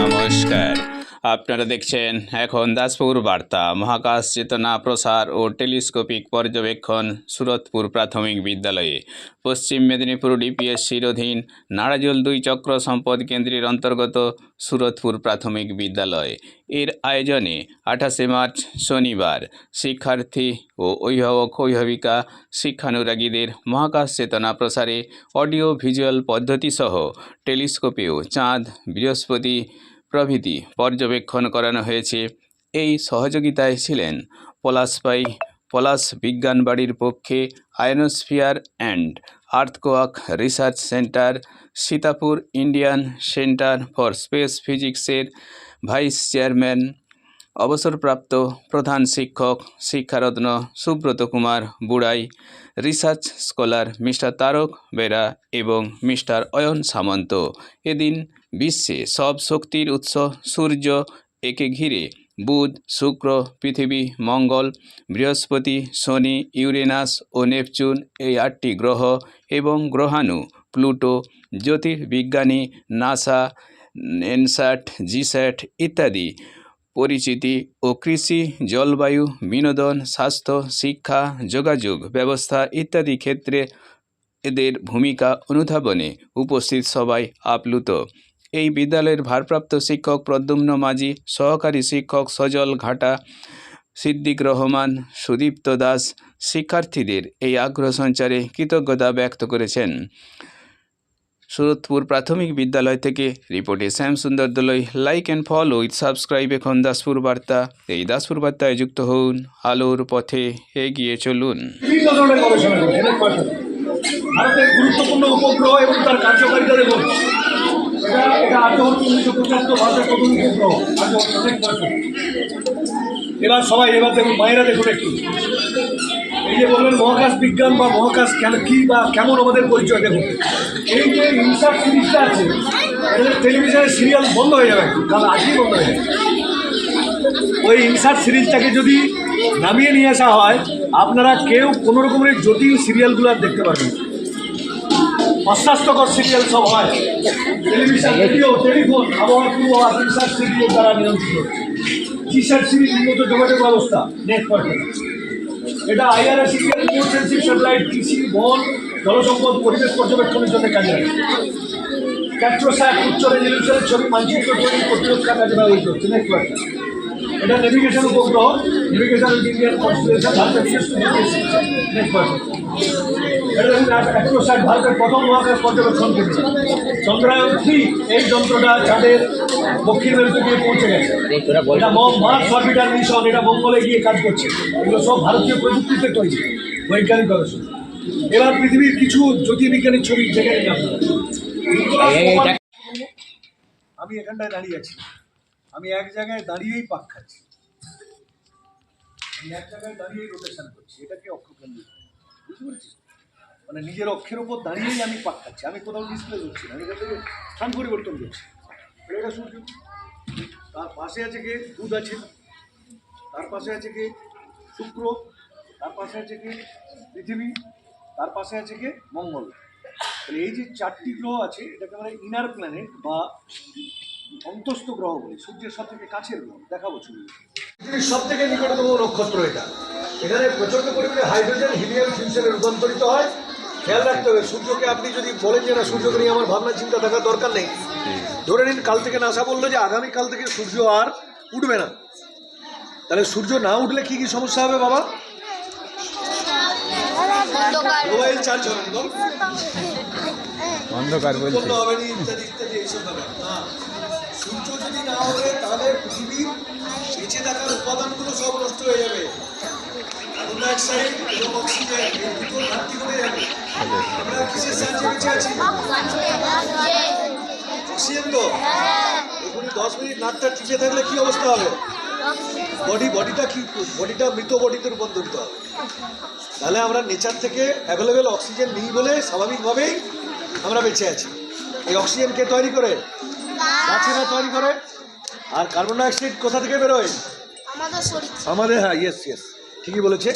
নমস্কার, আপনারা দেখছেন এখন দাসপুর বার্তা। মহাকাশ চেতনা প্রসার ও টেলিস্কোপিক পর্যবেক্ষণ সুরতপুর প্রাথমিক বিদ্যালয়ে পশ্চিম মেদিনীপুর ডিপিএসসির অধীন নাড়াজোল 2 চক্র সম্পদ কেন্দ্রের অন্তর্গত সুরতপুর প্রাথমিক বিদ্যালয় এর আয়োজনে 28 মার্চ শনিবার শিক্ষার্থী ও অভিভাবক অভিভাবিকা শিক্ষানুরাগীদের মহাকাশ চেতনা প্রসারে অডিও ভিজুয়াল পদ্ধতিসহ টেলিস্কোপেও চাঁদ, বৃহস্পতি প্রভৃতি পর্যবেক্ষণ করানো হয়েছে। এই সহযোগিতায় ছিলেন পলাশ বিজ্ঞান বাড়ির পক্ষে ionosphere and earthquake research centre, Sitapur Indian centre for space ফিজিক্সের ভাইস চেয়ারম্যান, অবসরপ্রাপ্ত প্রধান শিক্ষক শিক্ষারত্ন Subrata Kumar Burai, research scholar mister Tarak Bera এবং মিস্টার অয়ন সামন্ত। এদিন বিশ্বে সব শক্তির উৎস সূর্য, একে ঘিরে বুধ, শুক্র, পৃথিবী, মঙ্গল, বৃহস্পতি, শনি, ইউরেনাস ও নেপচুন এই 8টি গ্রহ এবং গ্রহাণু প্লুটো, জ্যোতির্বিজ্ঞানী, নাসা, এনস্যাট, জিস্যাট ইত্যাদি পরিচিতি ও কৃষি, জলবায়ু, বিনোদন, স্বাস্থ্য, শিক্ষা, যোগাযোগ ব্যবস্থা ইত্যাদি ক্ষেত্রে এদের ভূমিকা অনুধাবনে উপস্থিত সবাই আপ্লুত। এই বিদ্যালয়ের ভারপ্রাপ্ত শিক্ষক প্রদ্যুম্ন মাঝি, সহকারী শিক্ষক সজল ঘাটা, সিদ্দিক রহমান, সুদীপ্ত দাস শিক্ষার্থীদের এই আগ্রহ সঞ্চারে কৃতজ্ঞতা ব্যক্ত করেছেন। সুরতপুর প্রাথমিক বিদ্যালয় থেকে রিপোর্টে শ্যাম সুন্দর দলই। Like and follow with subscribe এখন দাসপুর বার্তা। এই দাসপুর বার্তায় যুক্ত হন, আলোর পথে এগিয়ে চলুন। ভারতের গুরুত্বপূর্ণ উপগ্রহ এবং তার কার্যকারিতা দেখুন। এটা আর্যভট্ট 1975 ভারতের প্রথম উপগ্রহ। এবার দেখুন, মায়েরা দেখুন একটু, এই যে বললেন মহাকাশ বিজ্ঞান বা মহাকাশ কেন কী বা কেমন আমাদের পরিচয়। দেখুন, এই যে ইনসার্ট সিরিজটা আছে, টেলিভিশনের সিরিয়াল বন্ধ হয়ে যাবে, কাল আজকেই বন্ধ হয়ে যাবে। ওই ইনসার্ট সিরিজটাকে যদি নামিয়ে নিয়ে আসা হয়, আপনারা কেউ কোনো রকমের জটিল সিরিয়ালগুলো আর দেখতে পারবেন। অস্বাস্থ্যকর সিরিয়াল সব হয় টেলিভিশন, রেডিও, টেলিফোন, আবহাওয়া পূর্বাভাস ইনসার্ট সিরিজ দ্বারা নিয়ন্ত্রিত। জিস্যাট সিরিজ উন্নত যোগাযোগ ব্যবস্থা, নেটওয়ার্ক। এটা IRS রিমোট সেন্সিং স্যাটেলাইট, কৃষি, বন, জলসম্পদ, পরিবেশ পর্যবেক্ষণের জন্য কাজে লাগে। ক্যাট্রোস্যাট উচ্চ রেজলিউশনের ছবি মানচিত্র তৈরি, প্রতিরক্ষা কাজে ব্যবহৃত হচ্ছে। নেটওয়ার্ক। এটা নেভিগেশন উপগ্রহ, নেভিগেশন ইন্ডিয়ান কনস্টেলেশন, ভারতের নেটওয়ার্ক। এটা দেখুন অ্যাক্রোস্যাট, ভারতের প্রথম মহাকাশ পর্যবেক্ষণ কেন্দ্র। চন্দ্রায়ন 3 এই যন্ত্রটা চাঁদের দক্ষিণ মেরুতে গিয়ে পৌঁছে গেছে। এটা মার্স অরবিটার মিশন, এটা মঙ্গলে গিয়ে কাজ করছে। এগুলো সব ভারতীয় প্রযুক্তিতে তৈরি, বৈজ্ঞানিক গবেষণা। এবার পৃথিবীর কিছু জ্যোতির্বিজ্ঞানীর ছবি দেখে নিন আপনারা। আমি এখানটায় দাঁড়িয়ে আছি, আমি এক জায়গায় দাঁড়িয়েই পাক খাচ্ছি, আমি এক জায়গায় দাঁড়িয়েই রোটেশন করছি। এটাকে অক্ষকেন্দ্র, বুঝতে পেরেছি? মানে নিজের অক্ষের ওপর দাঁড়িয়েই আমি পাক খাচ্ছি, আমি কোথাও ডিসপ্লে করছি না, আমি এখান থেকে স্থান পরিবর্তন করছি। এটা সূর্য, তার পাশে আছে কে? বুধ আছে, তার পাশে আছে কে? শুক্র, তার পাশে আছে কে? পৃথিবী, তার পাশে আছে কে? মঙ্গল। এই যে 4টি গ্রহ আছে, এটাকে আমরা ইনার প্ল্যানেট বা অন্তস্থ গ্রহ বলি। সূর্যের সব থেকে কাছের গ্রহ, দেখাবো ছবি। পৃথিবীর সব থেকে নিকটতম নক্ষত্র এটা। এখানে প্রচণ্ড পরিমাণে হাইড্রোজেন, হিলিয়াম, ফিউশনে রূপান্তরিত হয়। খেয়াল রাখতে হবে, সূর্যকে আপনি যদি বলেন যে না সূর্যকে নিয়ে আমার ভাবনা চিন্তা থাকার দরকার নেই, ধরে নিন কাল থেকে নাসা বললো যে আগামীকাল থেকে সূর্য আর উঠবে না, তাহলে সূর্য না উঠলে কি কি সমস্যা হবে বাবা? মোবাইল চার্জ হবে না, অন্ধকার হবে না, ইত্যাদি ইত্যাদি এইসব হবে না। সূর্য যদি না ওঠে তাহলে পৃথিবীর বেঁচে থাকার উপাদানগুলো সব নষ্ট হয়ে যাবে। কার্বন ডাইঅক্সাইড এবং অক্সিজেন এই দুটোর ঘাটতি ঘটে যাবে। আমরা কিসের সাহায্যে বেঁচে আছি? অক্সিজেন তো। এখানে 10 মিনিট নাকটা টিপে থাকলে কি অবস্থা হবে? বডিটা মৃত বডিতে রূপান্তরিত হবে। তাহলে আমরা নেচার থেকে অ্যাভেলেবেল অক্সিজেন নিই বলে স্বাভাবিকভাবেই আমরা বেঁচে আছি। এই অক্সিজেন কে তৈরি করে? গাছেরা তৈরি করে। আর কার্বন ডাইঅক্সাইড কোথা থেকে বেরোয়? আমাদের, হ্যাঁ, ইয়েস ঠিকই বলেছে।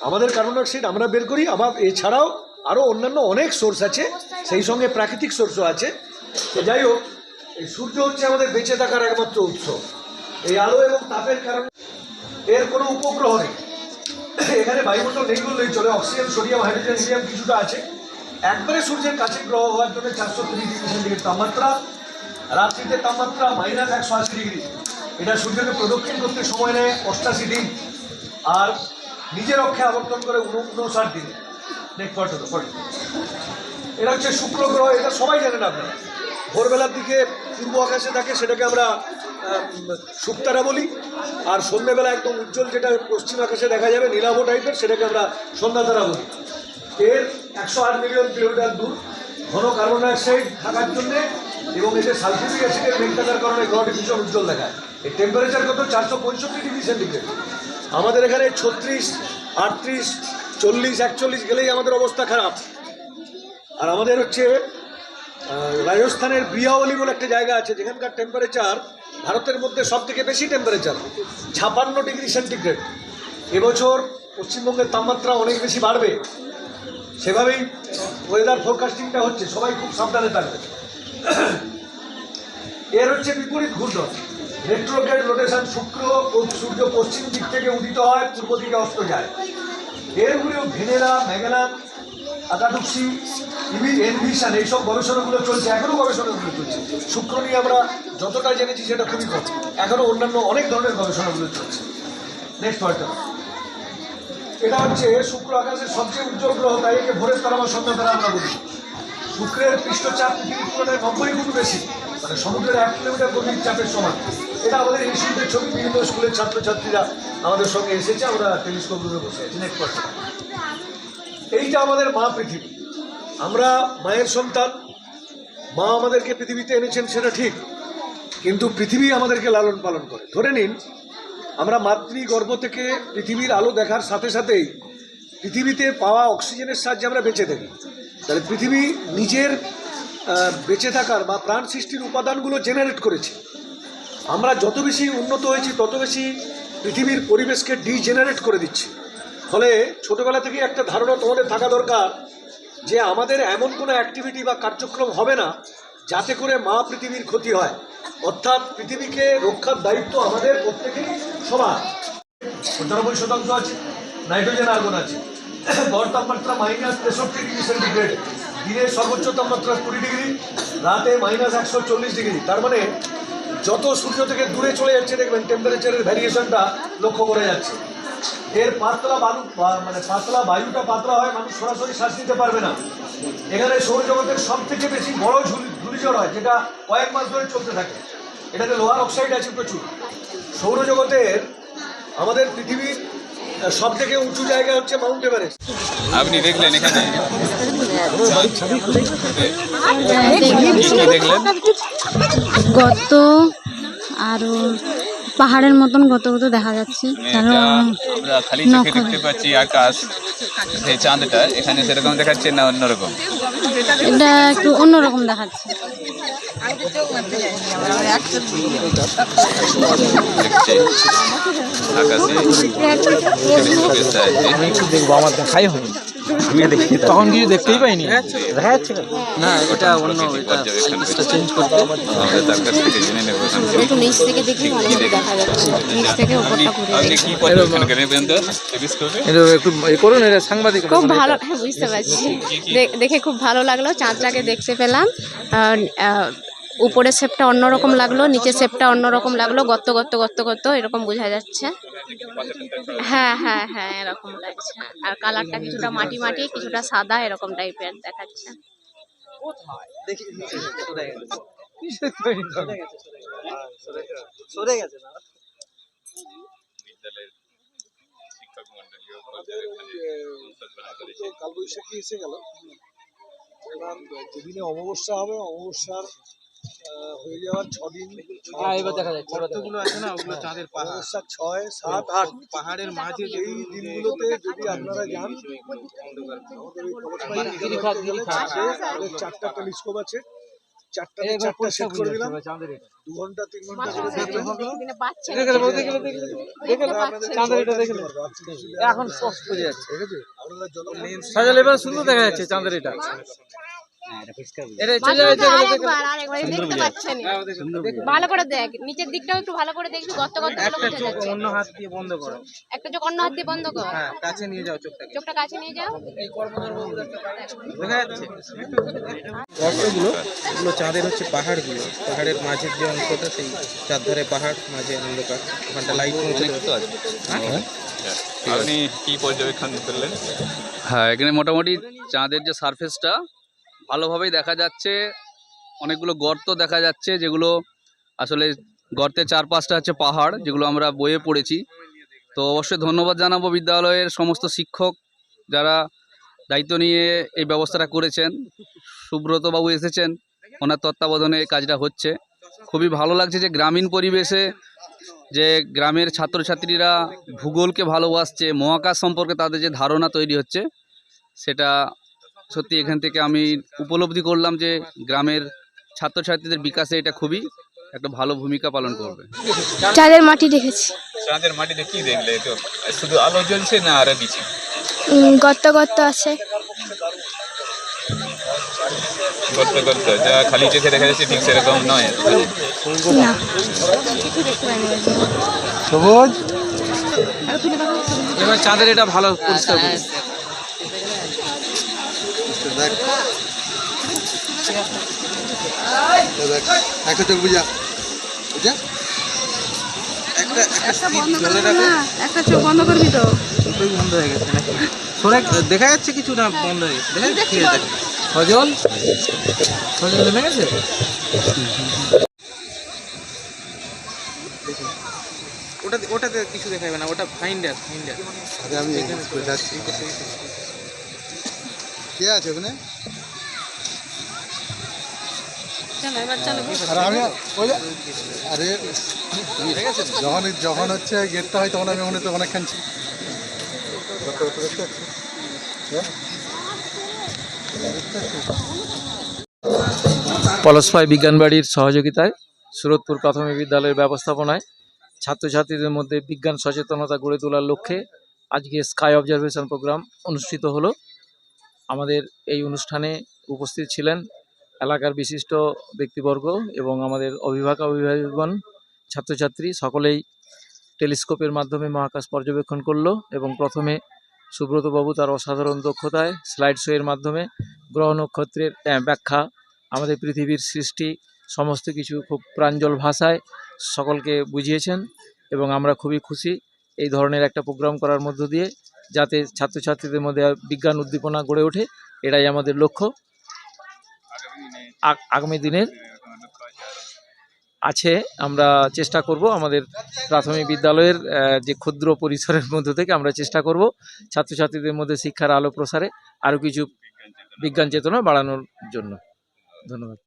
আমাদের কার্বন ডাইঅক্সাইড আমরা বের করি। আবার এছাড়াও আরও অন্যান্য অনেক সোর্স আছে, সেই সঙ্গে প্রাকৃতিক সোর্সও আছে। তো যাই হোক, এই সূর্য হচ্ছে আমাদের বেঁচে থাকার একমাত্র উৎস। এই আলো এবং তাপের কারণে এর কোনো উপগ্রহ নেই, এখানে বায়ুমণ্ডল নেই বললেই চলে। অক্সিজেন, সোডিয়াম, হাইড্রোজেন, হিলিয়াম কিছুটা আছে। একবারে সূর্যের কাছে গ্রহ হওয়ার জন্য 430°C তাপমাত্রা, রাত্রিতে তাপমাত্রা -180°। এটা সূর্যকে প্রদক্ষিণ করতে সময় নেয় 88 দিন, আর নিজের অক্ষে আবর্তন করে 59 দিন। নেক্সট পয়েন্ট, এটা হচ্ছে শুক্র গ্রহ। এটা সবাই জানেন আপনারা। ভোরবেলার দিকে পূর্ব আকাশে থাকে, সেটাকে আমরা শুকতারা বলি। আর সন্ধ্যেবেলা একদম উজ্জ্বল যেটা পশ্চিম আকাশে দেখা যাবে নীলাভ টাইপের, সেটাকে আমরা সন্ধ্যা তারা বলি। এর 108 মিলিয়ন কিলোমিটার দূর। ঘন কার্বন ডাইঅক্সাইড থাকার জন্যে এবং এতে সালফিউরিক অ্যাসিডের মেঘ থাকার কারণে গ্রহটি ভীষণ উজ্জ্বল দেখায়। এই টেম্পারেচার কত? 465°C। আমাদের এখানে 36, 38, 40, 41 গেলেই আমাদের অবস্থা খারাপ। আর আমাদের হচ্ছে রাজস্থানের বিয়াওয়ালি বলে একটা জায়গা আছে, যেখানকার টেম্পারেচার ভারতের মধ্যে সব থেকে বেশি টেম্পারেচার, 56°C। এবছর পশ্চিমবঙ্গের তাপমাত্রা অনেক বেশি বাড়বে, সেভাবেই ওয়েদার ফোরকাস্টিংটা হচ্ছে। সবাই খুব সাবধানে থাকবে। এর হচ্ছে বিপরীত ঘূর্ণন, রেট্রোগ্রেড রোটেশন। সূর্য পশ্চিম দিক থেকে উদিত হয়, পূর্ব দিকে অস্ত যায়। এর উপরেও ভেনেরা, ম্যাগেলান, আকাডুক্সি, এনভিশন, এইসব গবেষণাগুলো চলছে, এখনও গবেষণাগুলো চলছে। শুক্র নিয়ে আমরা যতটা জেনেছি সেটা খুবই কম, এখনও অন্যান্য অনেক ধরনের গবেষণাগুলো চলছে। নেক্সট পয়েন্ট, এটা হচ্ছে শুক্র আকাশের সবচেয়ে উজ্জ্বল গ্রহ, তাই একে ভোরের তারা বা সন্ধ্যা তারা আমরা বলি। শুক্রের পৃষ্ঠচাপ পৃথিবীর তুলনায় 90 গুণ বেশি, মানে সমুদ্রের 1 কিলোমিটার গভীর চাপের সমান। এটা আমাদের ইনস্টিটিউটের ছবি, বিভিন্ন স্কুলের ছাত্রছাত্রীরা আমাদের সঙ্গে এসেছে, আমরা টেলিস্কোপ রুমে বসে আছি। নেক্সট পয়েন্ট, এইটা আমাদের মা পৃথিবী। আমরা মায়ের সন্তান, মা আমাদেরকে পৃথিবীতে এনেছেন সেটা ঠিক, কিন্তু পৃথিবী আমাদেরকে লালন পালন করে। ধরে নিন আমরা মাতৃগর্ভ থেকে পৃথিবীর আলো দেখার সাথে সাথেই পৃথিবীতে পাওয়া অক্সিজেনের সাহায্যে আমরা বেঁচে থাকি। তাহলে পৃথিবী নিজের বেঁচে থাকার বা প্রাণ সৃষ্টির উপাদানগুলো জেনারেট করেছে। আমরা যত বেশি উন্নত হয়েছি তত বেশি পৃথিবীর পরিবেশকে ডিজেনারেট করে দিচ্ছি। ফলে ছোটোবেলা থেকেই একটা ধারণা তোমাদের থাকা দরকার যে আমাদের এমন কোনো অ্যাক্টিভিটি বা কার্যক্রম হবে না যাতে করে মা পৃথিবীর ক্ষতি হয়। অর্থাৎ পৃথিবীকে রক্ষার দায়িত্ব আমাদের প্রত্যেকেরই সমান। 95% আছে, নাইট্রোজেন, আর্গন আছে। গড় তাপমাত্রা -63°C, দিনের সর্বোচ্চ তাপমাত্রা 20°, রাতে -140°। তার মানে যত সূর্য থেকে দূরে চলে যাচ্ছে দেখবেন টেম্পারেচারের ভ্যারিয়েশনটা লক্ষ্য করা যাচ্ছে। এর পাতলা বায়ুটা পাতলা হয়, মানুষ সরাসরি শ্বাস নিতে পারবে না। এখানে সৌরজগতের সব থেকে বেশি বড় ঘূর্ণিঝড় হয়, যেটা কয়েক মাস ধরে চলতে থাকে। এটাতে লোহার অক্সাইড আছে প্রচুর। সৌরজগতের আমাদের পৃথিবীর সব থেকে উঁচু জায়গা হচ্ছে মাউন্ট এভারেস্ট। আপনি দেখলেন এখানে কি দেখলেন? গর্ত আরো পাহাড়ের মতন গত গত দেখা যাচ্ছে। এটা আমরা খালি চোখে দেখতে পাচ্ছি আকাশ, এই চাঁদটা এখানে সেরকম দেখাচ্ছে না অন্যরকম? এটা একটু অন্যরকম দেখাচ্ছে। দেখছি আকাশে আমি একটু দেখবো, আমার দেখাই হয়নি, আমি দেখি তখন কিছু দেখতেই পাইনি। দেখা যাচ্ছে না, এটা অন্য চেঞ্জ করতে আমরা তার কাছ থেকে জেনে নেবো একটু নিচ থেকে দেখলে ভালোভাবে দেখা যাচ্ছে। নিচ থেকে উপরটা ঘুরে আপনি কি পর্যবেক্ষণ করেন বেন্দ্র টেলিস্কোপে? একটু করুন, এটা সাংবাদিক। খুব ভালো, হ্যাঁ বুঝতে পারছি। দেখে খুব ভালো লাগলো, চাঁদটাকে দেখতে পেলাম। উপরের শেপটা অন্যরকম লাগলো, নিচের শেপটা অন্যরকম লাগলো, গর্ত গর্ত গর্ত গর্ত এরকম বোঝা যাচ্ছে। হ্যাঁ হ্যাঁ হ্যাঁ, এরকম লাগছে। আর কালারটা কিছুটা মাটি মাটি, কিছুটা সাদা, এরকম টাইপের দেখাচ্ছে। কালবৈশাখী এসে গেল, এবার যেদিনে অমাবস্যা হবে, অমাবস্যার হয়ে যাওয়ার 6 দিন এবার দেখা যাচ্ছে গর্তগুলো আছে না, ওগুলো চাঁদের পাহাড়, অমাবস্যা 6, 7, 8 পাহাড়ের মাঝে যে এই দিনগুলোতে যদি আপনারা যান, আমাদের এই আমাদের 4টা টেলিস্কোপ আছে, 4টা সেট করে দিলাম। 2 ঘন্টা 3 ঘন্টা করে এখন স্পষ্ট বোঝা যাচ্ছে। আপনারা যত সাজালে এবার সুন্দর দেখা যাচ্ছে চাঁদের এটা। এটা ভালো করে আরেকবার দেখতে পাচ্ছেন ভালো করে দেখ, নিচের দিকটাও একটু ভালো করে দেখবি, গর্ত গর্ত গুলো একটা বোঝা চোখ যাচ্ছে। অন্য হাত দিয়ে বন্ধ করো। একটা চোখ অন্য হাত দিয়ে বন্ধ কর, হ্যাঁ, কাছে নিয়ে যাও চোখটাকে। চোখটা কাছে নিয়ে যাও। দেখা যাচ্ছে গর্তগুলো, এগুলো চাঁদের হচ্ছে পাহাড়গুলো, পাহাড়ের মাঝের যে অংশটা সেই চারধারে পাহাড়, মাঝে অন্ধকার, ওখানটা লাইট পৌঁছে দেবে। আপনি কি পর্যবেক্ষণ করলেন? হ্যাঁ, এখানে মোটামুটি চাঁদের যে সারফেসটা ভালোভাবেই দেখা যাচ্ছে। অনেকগুলো গর্ত দেখা যাচ্ছে, যেগুলো আসলে গর্তের চারপাশটা হচ্ছে পাহাড়, যেগুলো আমরা বইয়ে পড়েছি। তো অবশ্যই ধন্যবাদ জানাবো বিদ্যালয়ের সমস্ত শিক্ষক যারা দায়িত্ব নিয়ে এই ব্যবস্থাটা করেছেন। সুব্রতবাবু এসেছেন, ওনার তত্ত্বাবধানে এই কাজটা হচ্ছে। খুবই ভালো লাগছে যে গ্রামীণ পরিবেশে যে গ্রামের ছাত্রছাত্রীরা ভূগোলকে ভালোবাসছে, মহাকাশ সম্পর্কে তাদের যে ধারণা তৈরি হচ্ছে, সেটা সত্যি এখান থেকে আমি উপলব্ধি করলাম যে গ্রামের ছাত্রছাত্রীদের বিকাশে এটা খুবই একটা ভালো ভূমিকা পালন করবে। চাঁদের মাটি দেখেছি, চাঁদের মাটিতে কি দেখলে? তো শুধু আলো জ্বলছে না আরো কিছু? গর্ত গর্ত আছে। গর্ত গর্ত যা খালি চোখে দেখা যাচ্ছে ঠিক সেরকম নয়। না, সবুজ এবার চাঁদের এটা ভালো পরিষ্কার করি। একটা চোখ বুঝা বুঝা একটা চোখ বন্ধ করবি তো। দুটোই বন্ধ হয়ে গেছে নাকি? সরে দেখা যাচ্ছে কিছু না, বন্ধ হয়ে গেছে। দেখা যাচ্ছে? ঠিক আছে। সজল সজল নেমে গেছে। ওটাতে কিছু দেখা যাবে না, ওটা ফাইন্ডার। আমি যাচ্ছি কে আছে ওখানে? আর আমি ওই যে- আরে যখন যখন হচ্ছে গেটটা হয় তখন আমি মনে তো অনেকখান পলাশপাই বিজ্ঞানবাড়ির সহযোগিতায় সুরতপুর প্রাথমিক বিদ্যালয়ের ব্যবস্থাপনায় ছাত্রছাত্রীদের মধ্যে বিজ্ঞান সচেতনতা গড়ে তোলার লক্ষ্যে আজকে স্কাই অবজারভেশন প্রোগ্রাম অনুষ্ঠিত হলো। আমাদের এই অনুষ্ঠানে উপস্থিত ছিলেন এলাকার বিশিষ্ট ব্যক্তিবর্গ এবং আমাদের অভিভাবকগণ, ছাত্রছাত্রী সকলেই টেলিস্কোপের মাধ্যমে মহাকাশ পর্যবেক্ষণ করলো এবং প্রথমে সুব্রতবাবু তার অসাধারণ দক্ষতায় স্লাইড শো এর মাধ্যমে গ্রহ নক্ষত্রের ব্যাখ্যা, আমাদের পৃথিবীর সৃষ্টি সমস্ত কিছু খুব প্রাঞ্জল ভাষায় সকলকে বুঝিয়েছেন এবং আমরা খুবই খুশি এই ধরনের একটা প্রোগ্রাম করার মধ্য দিয়ে, যাতে ছাত্রছাত্রীদের মধ্যে বিজ্ঞান উদ্দীপনা গড়ে ওঠে। এটাই আমাদের লক্ষ্য। আগামী দিনের আছে আমরা চেষ্টা করব আমাদের প্রাথমিক বিদ্যালয়ের যে ক্ষুদ্র পরিসরের মধ্য থেকে আমরা চেষ্টা করব ছাত্রছাত্রীদের মধ্যে শিক্ষার আলো প্রসারে আরও কিছু বিজ্ঞান চেতনা বাড়ানোর জন্য। ধন্যবাদ।